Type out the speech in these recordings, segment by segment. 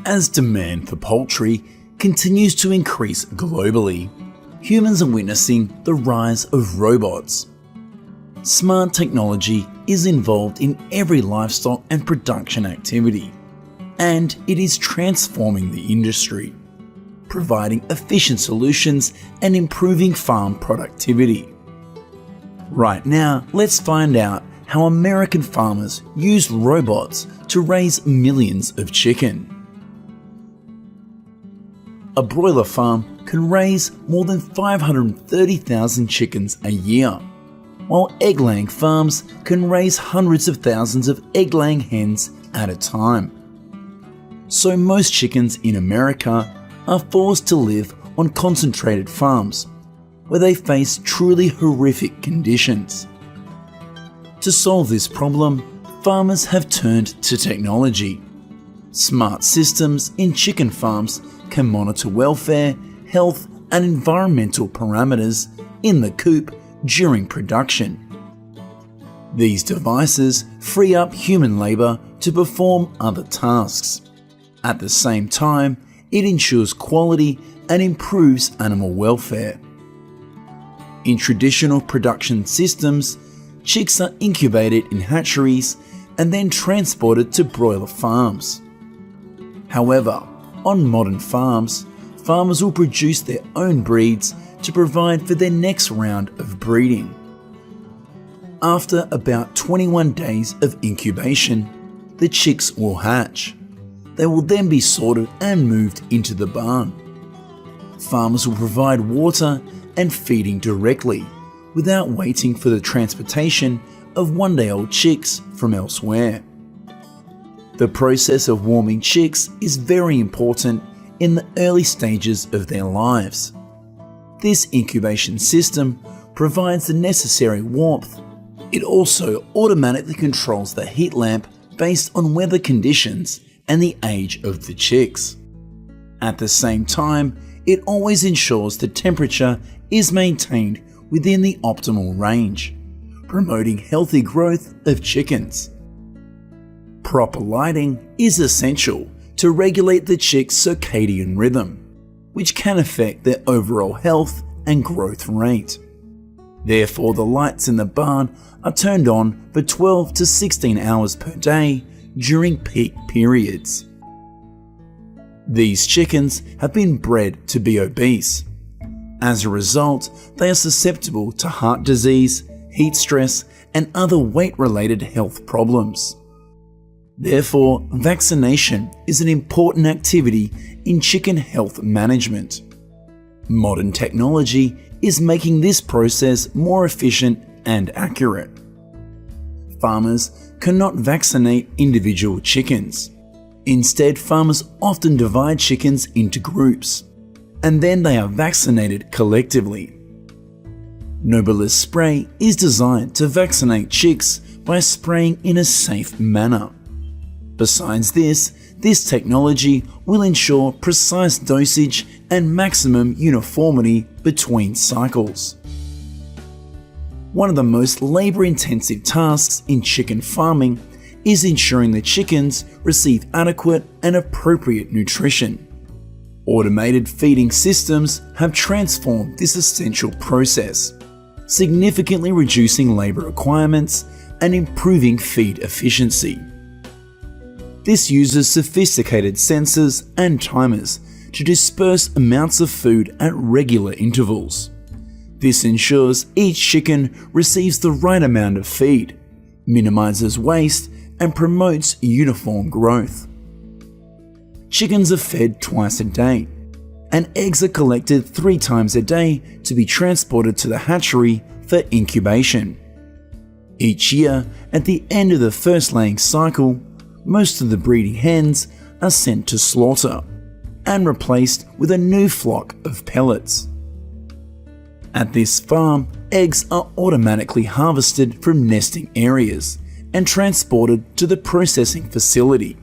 As demand for poultry continues to increase globally, humans are witnessing the rise of robots. Smart technology is involved in every livestock and production activity, and it is transforming the industry, providing efficient solutions and improving farm productivity. Right now, let's find out how American farmers use robots to raise millions of chicken. A broiler farm can raise more than 530,000 chickens a year, while egg-laying farms can raise hundreds of thousands of egg-laying hens at a time. So most chickens in America are forced to live on concentrated farms, where they face truly horrific conditions. To solve this problem, farmers have turned to technology. Smart systems in chicken farms can monitor welfare, health, and environmental parameters in the coop during production. These devices free up human labor to perform other tasks. At the same time, it ensures quality and improves animal welfare. In traditional production systems, chicks are incubated in hatcheries and then transported to broiler farms. However, on modern farms, farmers will produce their own breeds to provide for their next round of breeding. After about 21 days of incubation, the chicks will hatch. They will then be sorted and moved into the barn. Farmers will provide water and feeding directly, without waiting for the transportation of one-day-old chicks from elsewhere. The process of warming chicks is very important in the early stages of their lives. This incubation system provides the necessary warmth. It also automatically controls the heat lamp based on weather conditions and the age of the chicks. At the same time, it always ensures the temperature is maintained within the optimal range, promoting healthy growth of chickens. Proper lighting is essential to regulate the chick's circadian rhythm, which can affect their overall health and growth rate. Therefore, the lights in the barn are turned on for 12 to 16 hours per day during peak periods. These chickens have been bred to be obese. As a result, they are susceptible to heart disease, heat stress, and other weight-related health problems. Therefore, vaccination is an important activity in chicken health management. Modern technology is making this process more efficient and accurate. Farmers cannot vaccinate individual chickens. Instead, farmers often divide chickens into groups, and then they are vaccinated collectively. Nobilis spray is designed to vaccinate chicks by spraying in a safe manner. Besides this technology will ensure precise dosage and maximum uniformity between cycles. One of the most labor-intensive tasks in chicken farming is ensuring the chickens receive adequate and appropriate nutrition. Automated feeding systems have transformed this essential process, significantly reducing labor requirements and improving feed efficiency. This uses sophisticated sensors and timers to disperse amounts of food at regular intervals. This ensures each chicken receives the right amount of feed, minimizes waste, and promotes uniform growth. Chickens are fed twice a day, and eggs are collected 3 times a day to be transported to the hatchery for incubation. Each year, at the end of the first laying cycle, most of the breeding hens are sent to slaughter and replaced with a new flock of pellets. At this farm, eggs are automatically harvested from nesting areas and transported to the processing facility.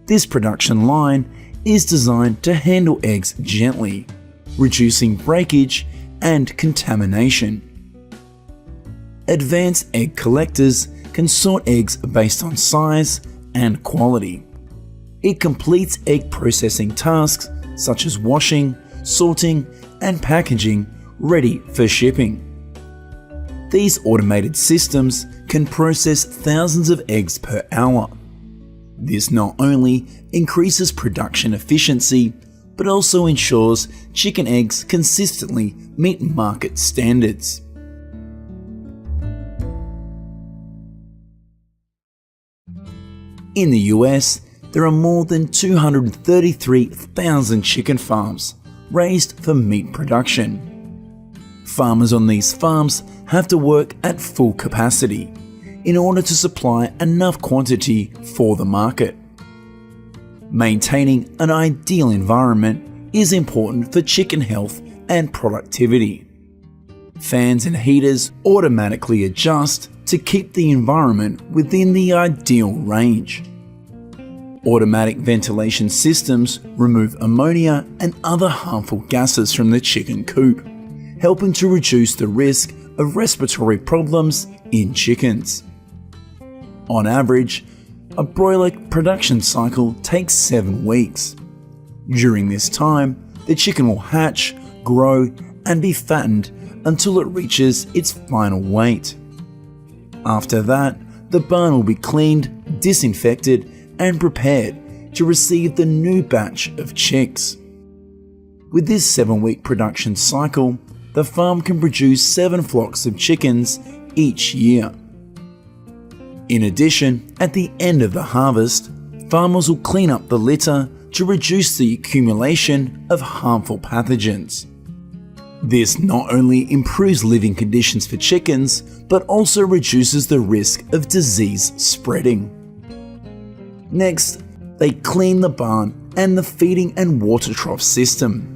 This production line is designed to handle eggs gently, reducing breakage and contamination. Advanced egg collectors can sort eggs based on size and quality. It completes egg processing tasks such as washing, sorting, and packaging, ready for shipping. These automated systems can process thousands of eggs per hour. This not only increases production efficiency, but also ensures chicken eggs consistently meet market standards. In the US, there are more than 233,000 chicken farms raised for meat production. Farmers on these farms have to work at full capacity in order to supply enough quantity for the market. Maintaining an ideal environment is important for chicken health and productivity. Fans and heaters automatically adjust to keep the environment within the ideal range. Automatic ventilation systems remove ammonia and other harmful gases from the chicken coop, helping to reduce the risk of respiratory problems in chickens. On average, a broiler production cycle takes 7 weeks. During this time, the chicken will hatch, grow, and be fattened until it reaches its final weight. After that, the barn will be cleaned, disinfected, and prepared to receive the new batch of chicks. With this 7-week production cycle, the farm can produce 7 flocks of chickens each year. In addition, at the end of the harvest, farmers will clean up the litter to reduce the accumulation of harmful pathogens. This not only improves living conditions for chickens, but also reduces the risk of disease spreading. Next, they clean the barn and the feeding and water trough system.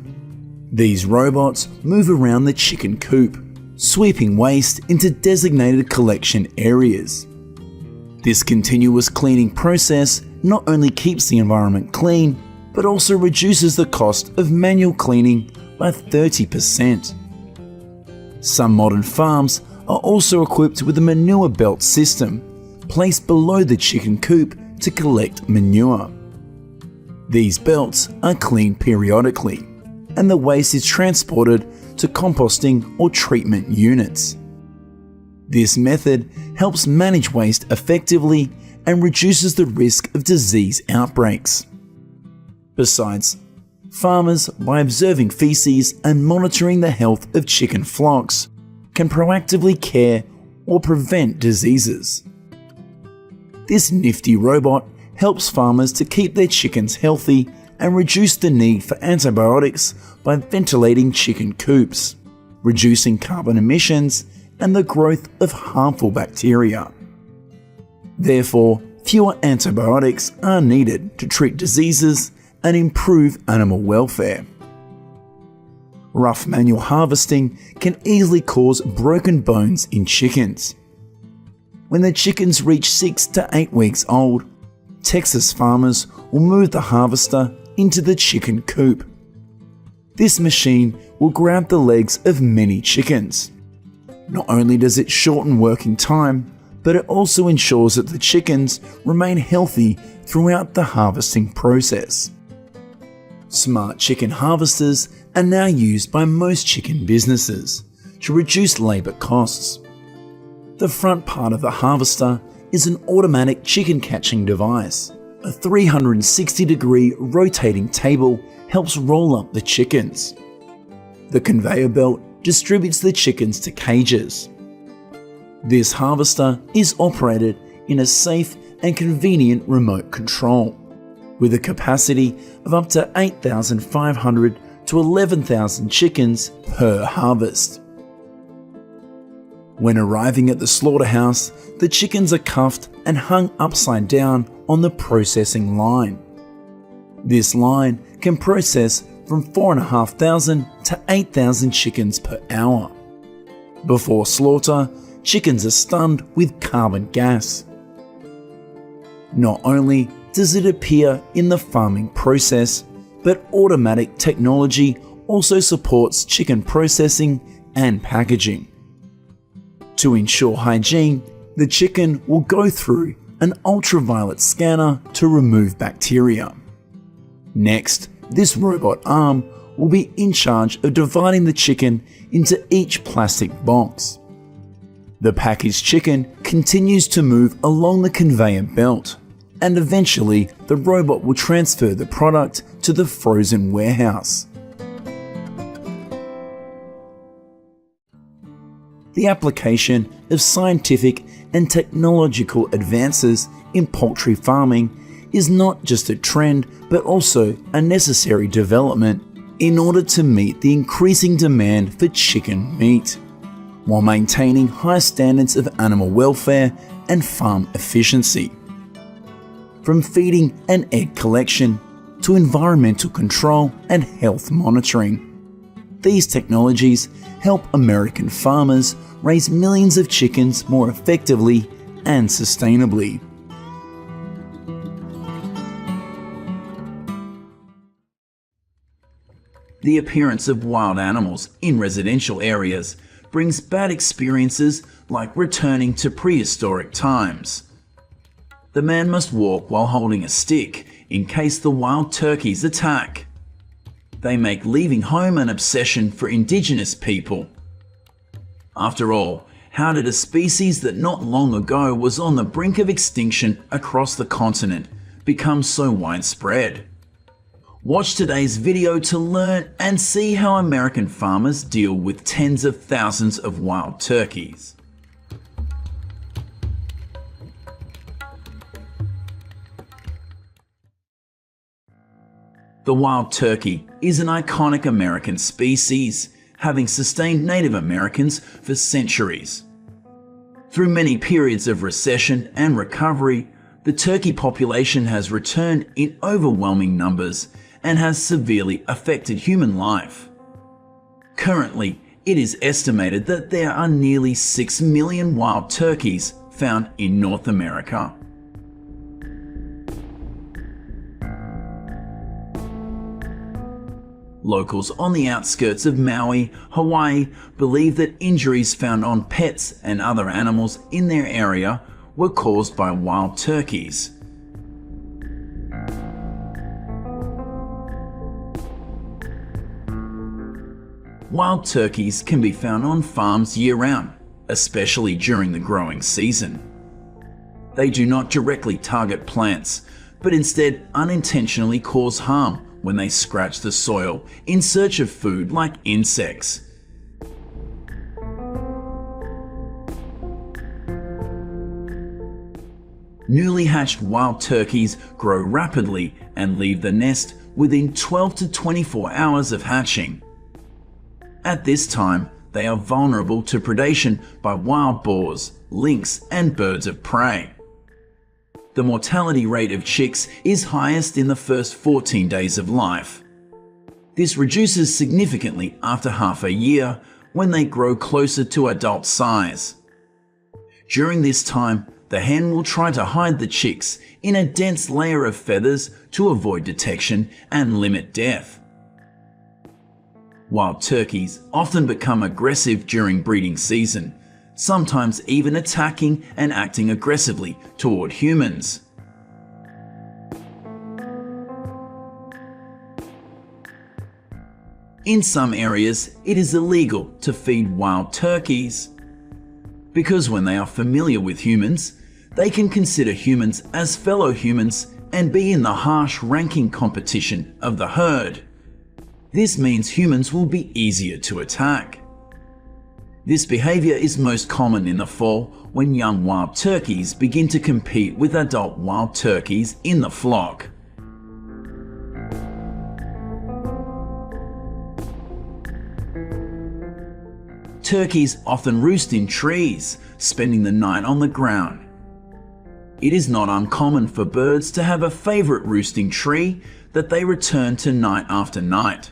These robots move around the chicken coop, sweeping waste into designated collection areas. This continuous cleaning process not only keeps the environment clean, but also reduces the cost of manual cleaning by 30%. Some modern farms are also equipped with a manure belt system placed below the chicken coop to collect manure. These belts are cleaned periodically, and the waste is transported to composting or treatment units. This method helps manage waste effectively and reduces the risk of disease outbreaks. Besides, farmers, by observing feces and monitoring the health of chicken flocks, can proactively care or prevent diseases. This nifty robot helps farmers to keep their chickens healthy and reduce the need for antibiotics by ventilating chicken coops, reducing carbon emissions and the growth of harmful bacteria. Therefore, fewer antibiotics are needed to treat diseases and improve animal welfare. Rough manual harvesting can easily cause broken bones in chickens. When the chickens reach 6 to 8 weeks old, Texas farmers will move the harvester into the chicken coop. This machine will grab the legs of many chickens. Not only does it shorten working time, but it also ensures that the chickens remain healthy throughout the harvesting process. Smart chicken harvesters are now used by most chicken businesses to reduce labour costs. The front part of the harvester is an automatic chicken catching device. A 360-degree rotating table helps roll up the chickens. The conveyor belt distributes the chickens to cages. This harvester is operated in a safe and convenient remote control, with a capacity of up to 8,500 to 11,000 chickens per harvest. When arriving at the slaughterhouse, the chickens are cuffed and hung upside down on the processing line. This line can process from 4,500 to 8,000 chickens per hour. Before slaughter, chickens are stunned with carbon gas. Not only does it appear in the farming process, but automatic technology also supports chicken processing and packaging. To ensure hygiene, the chicken will go through an ultraviolet scanner to remove bacteria. Next, this robot arm will be in charge of dividing the chicken into each plastic box. The packaged chicken continues to move along the conveyor belt, and eventually the robot will transfer the product to the frozen warehouse. The application of scientific and technological advances in poultry farming is not just a trend but also a necessary development in order to meet the increasing demand for chicken meat, while maintaining high standards of animal welfare and farm efficiency. From feeding and egg collection to environmental control and health monitoring, these technologies help American farmers raise millions of chickens more effectively and sustainably. The appearance of wild animals in residential areas brings bad experiences like returning to prehistoric times. The man must walk while holding a stick in case the wild turkeys attack. They make leaving home an obsession for indigenous people. After all, how did a species that not long ago was on the brink of extinction across the continent become so widespread? Watch today's video to learn and see how American farmers deal with tens of thousands of wild turkeys. The wild turkey is an iconic American species, having sustained Native Americans for centuries. Through many periods of recession and recovery, the turkey population has returned in overwhelming numbers and has severely affected human life. Currently, it is estimated that there are nearly 6 million wild turkeys found in North America. Locals on the outskirts of Maui, Hawaii, believe that injuries found on pets and other animals in their area were caused by wild turkeys. Wild turkeys can be found on farms year-round, especially during the growing season. They do not directly target plants, but instead unintentionally cause harm when they scratch the soil in search of food like insects. Newly hatched wild turkeys grow rapidly and leave the nest within 12 to 24 hours of hatching. At this time, they are vulnerable to predation by wild boars, lynx, and birds of prey. The mortality rate of chicks is highest in the first 14 days of life. This reduces significantly after half a year when they grow closer to adult size. During this time, the hen will try to hide the chicks in a dense layer of feathers to avoid detection and limit death. Wild turkeys often become aggressive during breeding season, sometimes even attacking and acting aggressively toward humans. In some areas, it is illegal to feed wild turkeys, because when they are familiar with humans, they can consider humans as fellow humans and be in the harsh ranking competition of the herd. This means humans will be easier to attack. This behavior is most common in the fall when young wild turkeys begin to compete with adult wild turkeys in the flock. Turkeys often roost in trees, spending the night on the ground. It is not uncommon for birds to have a favorite roosting tree that they return to night after night.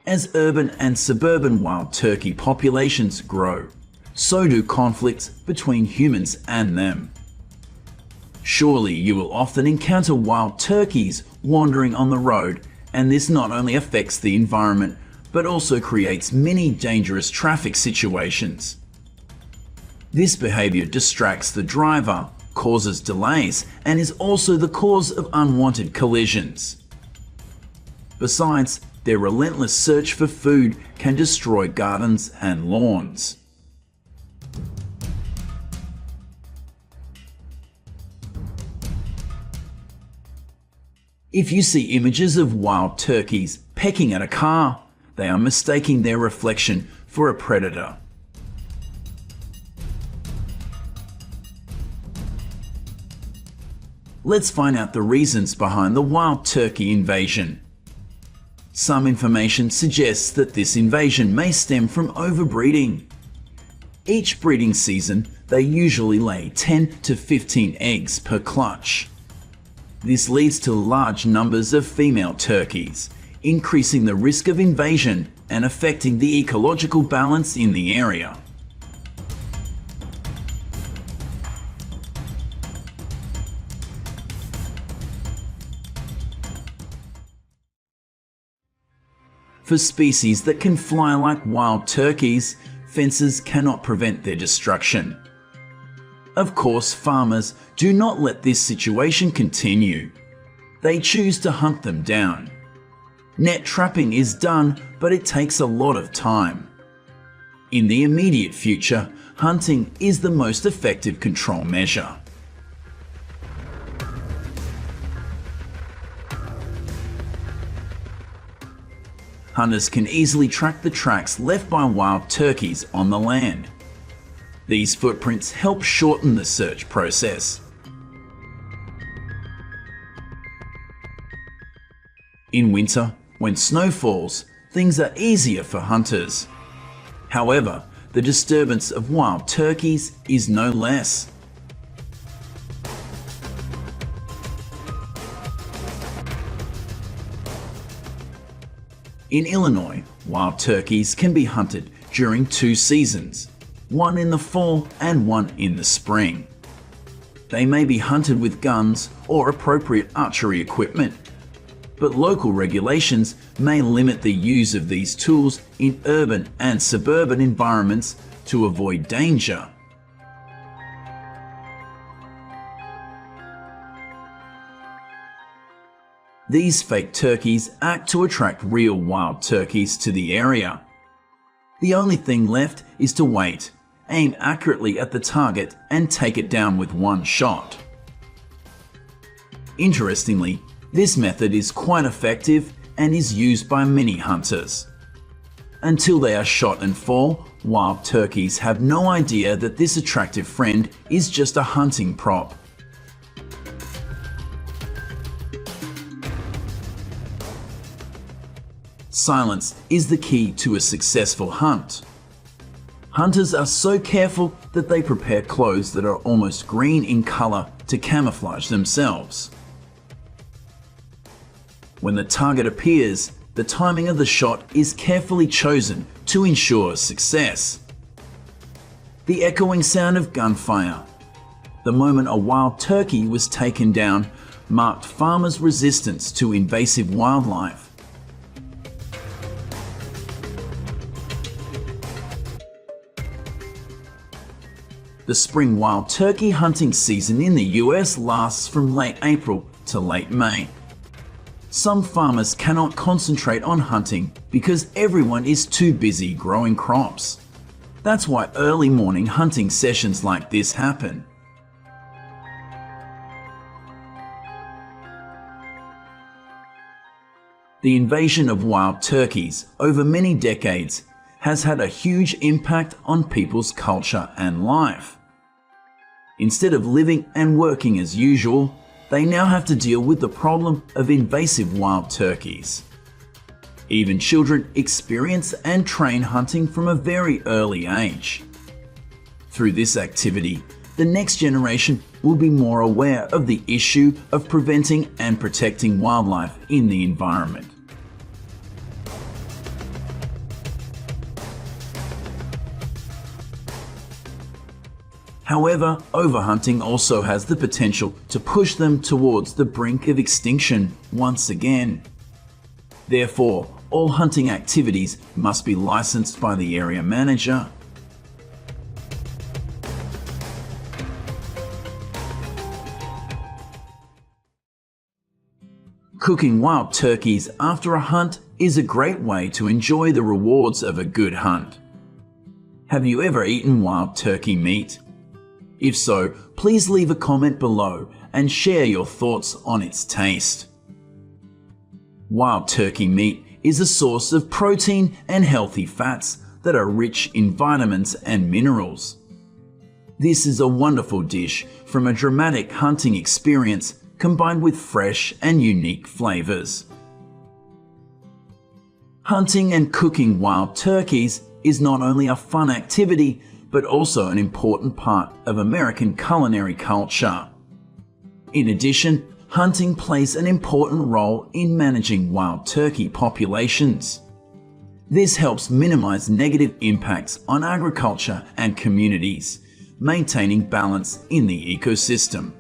As urban and suburban wild turkey populations grow, so do conflicts between humans and them. Surely you will often encounter wild turkeys wandering on the road, and this not only affects the environment, but also creates many dangerous traffic situations. This behavior distracts the driver, causes delays, and is also the cause of unwanted collisions. Besides, their relentless search for food can destroy gardens and lawns. If you see images of wild turkeys pecking at a car, they are mistaking their reflection for a predator. Let's find out the reasons behind the wild turkey invasion. Some information suggests that this invasion may stem from overbreeding. Each breeding season, they usually lay 10 to 15 eggs per clutch. This leads to large numbers of female turkeys, increasing the risk of invasion and affecting the ecological balance in the area. For species that can fly like wild turkeys, fences cannot prevent their destruction. Of course, farmers do not let this situation continue. They choose to hunt them down. Net trapping is done, but it takes a lot of time. In the immediate future, hunting is the most effective control measure. Hunters can easily track the tracks left by wild turkeys on the land. These footprints help shorten the search process. In winter, when snow falls, things are easier for hunters. However, the disturbance of wild turkeys is no less. In Illinois, wild turkeys can be hunted during 2 seasons, one in the fall and one in the spring. They may be hunted with guns or appropriate archery equipment, but local regulations may limit the use of these tools in urban and suburban environments to avoid danger. These fake turkeys act to attract real wild turkeys to the area. The only thing left is to wait, aim accurately at the target, and take it down with one shot. Interestingly, this method is quite effective and is used by many hunters. Until they are shot and fall, wild turkeys have no idea that this attractive friend is just a hunting prop. Silence is the key to a successful hunt. Hunters are so careful that they prepare clothes that are almost green in color to camouflage themselves. When the target appears, the timing of the shot is carefully chosen to ensure success. The echoing sound of gunfire, the moment a wild turkey was taken down, marked farmers' resistance to invasive wildlife. The spring wild turkey hunting season in the US lasts from late April to late May. Some farmers cannot concentrate on hunting because everyone is too busy growing crops. That's why early morning hunting sessions like this happen. The invasion of wild turkeys over many decades has had a huge impact on people's culture and life. Instead of living and working as usual, they now have to deal with the problem of invasive wild turkeys. Even children experience and train hunting from a very early age. Through this activity, the next generation will be more aware of the issue of preventing and protecting wildlife in the environment. However, overhunting also has the potential to push them towards the brink of extinction once again. Therefore, all hunting activities must be licensed by the area manager. Cooking wild turkeys after a hunt is a great way to enjoy the rewards of a good hunt. Have you ever eaten wild turkey meat? If so, please leave a comment below and share your thoughts on its taste. Wild turkey meat is a source of protein and healthy fats that are rich in vitamins and minerals. This is a wonderful dish from a dramatic hunting experience combined with fresh and unique flavors. Hunting and cooking wild turkeys is not only a fun activity, but also an important part of American culinary culture. In addition, hunting plays an important role in managing wild turkey populations. This helps minimize negative impacts on agriculture and communities, maintaining balance in the ecosystem.